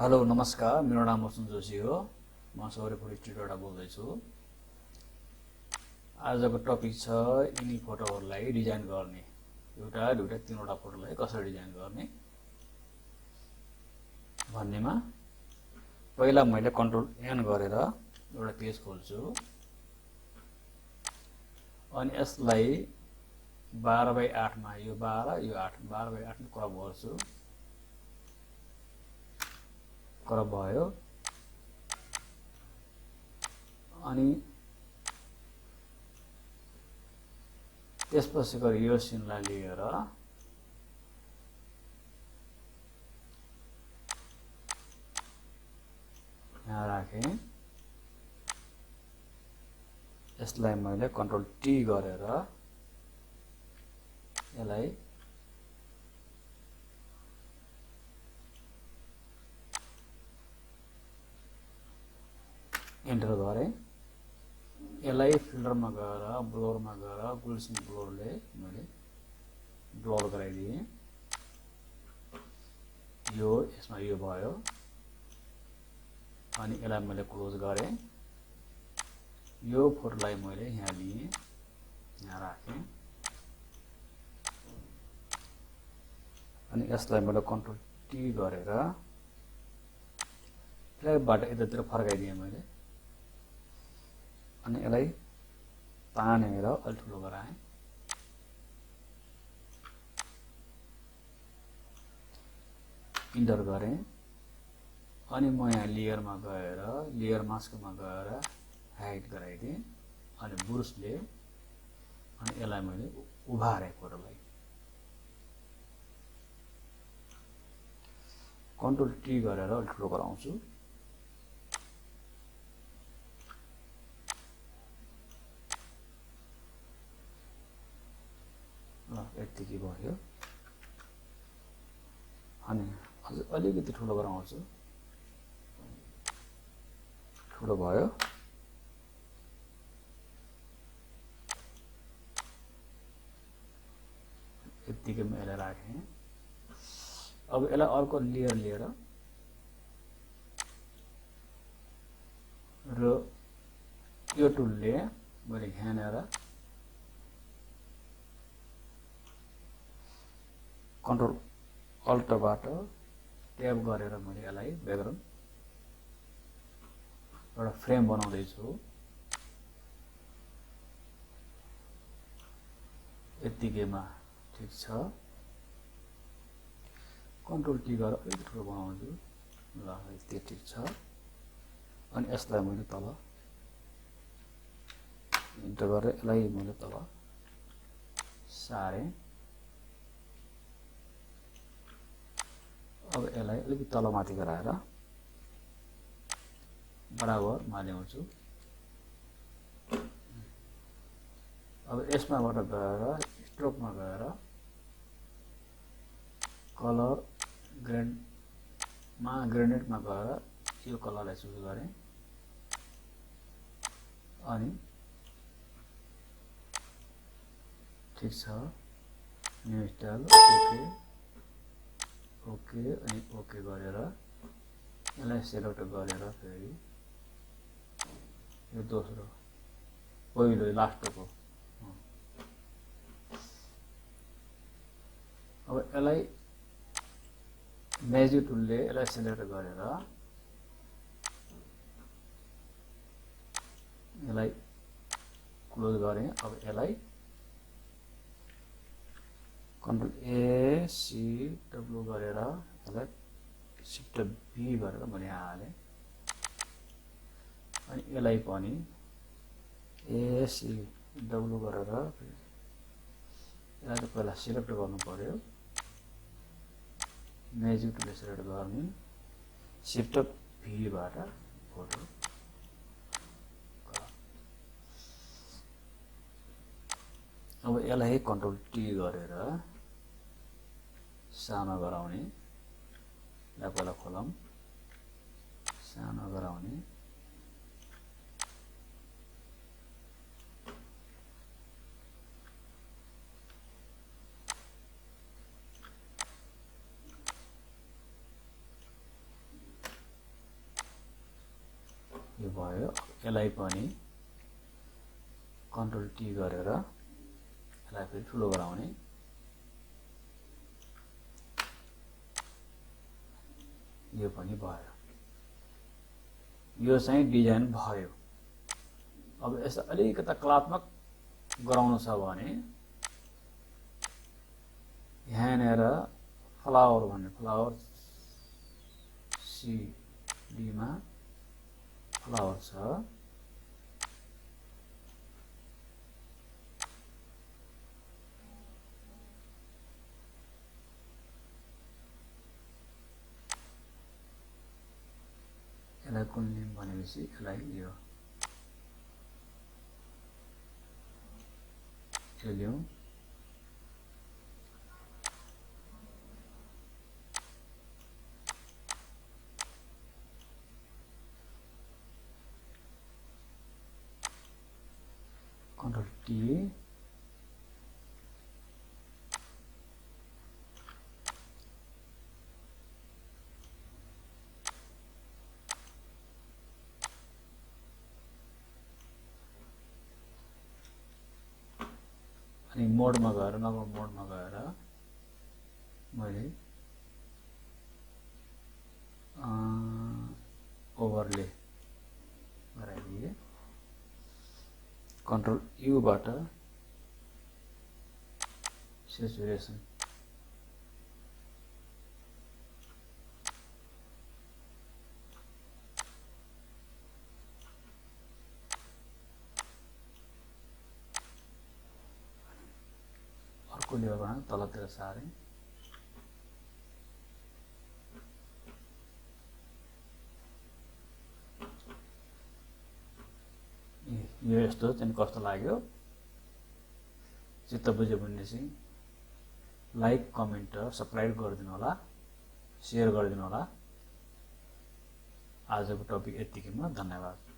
Hello नमस्कार, मेरो नाम मसन जोशी हो। म सौर्यफोटोस्टुडियोबाट बोल्दैछु। आजको टपिक छ यिनी फोटोहरूलाई डिजाइन गर्ने। एउटा दुईटा तीनवटा फोटोलाई कसरी डिजाइन गर्ने भन्नेमा पहिला मैले कन्ट्रोल एन गरेर एउटा पेज खोल्छु अनि यसलाई 12/8 मा यो 12 यो 8 12/8 मा क्रप गर्छु। क्रप भयो अनि त्यसपछि गरी यो सिनलाई लिएर यहाँ राखेँ। यसलाई मैले कन्ट्रोल टी गरेर यसलाई एन्टर गरेँ। यसलाई फिल्टरमा गएर ब्लोरमा गएर गुल्सिङ ब्लोरले मैले ब्लोर गराइदिएँ। यो यसमा यो भयो अनि यसलाई मैले क्लोज गरेँ। यो फोटोलाई मैले यहाँ लिएँ, यहाँ राखेँ अनि यसलाई मैले कन्ट्रोल टी गरेर फ्ल्यागबाट यतातिर फर्काइदिएँ मैले अनि यसलाई तानेर अलि ठुलो गराएँ। इन्टर गरेँ अनि म यहाँ लेयरमा गएर लेयर मास्कमा गएर हाइड गराइदिएँ अनि ब्रुसले अनि यसलाई मैले उभारेँ। फोटोलाई कन्ट्रोल टी गरेर अलि ठुलो गराउँछु। यतिकै भयो अनि अझ अलिकति ठुलो गराउँछु। ठुलो भयो यतिकै म यसलाई राखेँ। अब यसलाई अर्को लेयर लिएर र यो टुलले मैले यहाँनिर कन्ट्रोल अल्टबाट ट्याब गरेर मैले यसलाई ब्याकग्राउन्ड एउटा फ्रेम बनाउँदैछु। यतिकैमा ठिक छ। कन्ट्रोल टी गरेर अलिक ठुलो बनाउँछु। ल यति ठिक छ। अनि यसलाई मैले तल इन्टर गरेर यसलाई मैले तल सारेँ। अब यसलाई अलिकति तलमाथि गराएर बराबरमा ल्याउँछु। अब यसमाबाट गएर स्ट्रोकमा गएर कलर ग्रेडेडमा गएर यो कलरलाई चुज गरेँ अनि ठिक छ। न्यू स्टाइल ओके अनि ओके गरेर यसलाई सेलेक्ट गरेर फेरि यो दोस्रो पहिलो लास्टको अब यसलाई म्याजिक टुलले यसलाई सेलेक्ट गरेर यसलाई क्लोज गरेँ। अब यसलाई कन्ट्रोल ए सी डब्लु गरेर यसलाई सिफ्ट बी गरेर मैले यहाँ हालेँ अनि यसलाई पनि ए सी डब्लु गरेर यसलाई पहिला सिलेक्ट गर्नु पर्यो। म्याजिक टुलले सेलेक्ट गर्ने सिफ्ट भीबाट फोटो अब यसलाई कन्ट्रोल टी गरेर सानो गराउने। यसलाई पहिला खोलौँ, सानो गराउने यो भयो। यसलाई पनि कन्ट्रोल टी गरेर यसलाई फेरि ठुलो गराउने। यो पनि भयो। यो चाहिँ डिजाइन भयो। अब यसलाई अलिकता कलात्मक गराउनु छ भने यहाँनिर फ्लावर भन्ने फ्लावर सी डी मा फ्लावर छ। यसलाई कुन नेम भनेपछि यसलाई यो ल्याउँ। कन्ट्रोल टी अनि मोडमा गएर नर्मल मोडमा गएर मैले ओभरले गराइदिएँ। कन्ट्रोल युबाट सेचुरेसन अर्को लेभलमा तलतिर सारेँ। यो यस्तो चाहिँ कस्तो लाग्यो चित्त बुझ्यो भने चाहिँ लाइक कमेन्ट र सब्सक्राइब गरिदिनु होला, सेयर गरिदिनु होला। आजको टपिक यतिकैमा, धन्यवाद।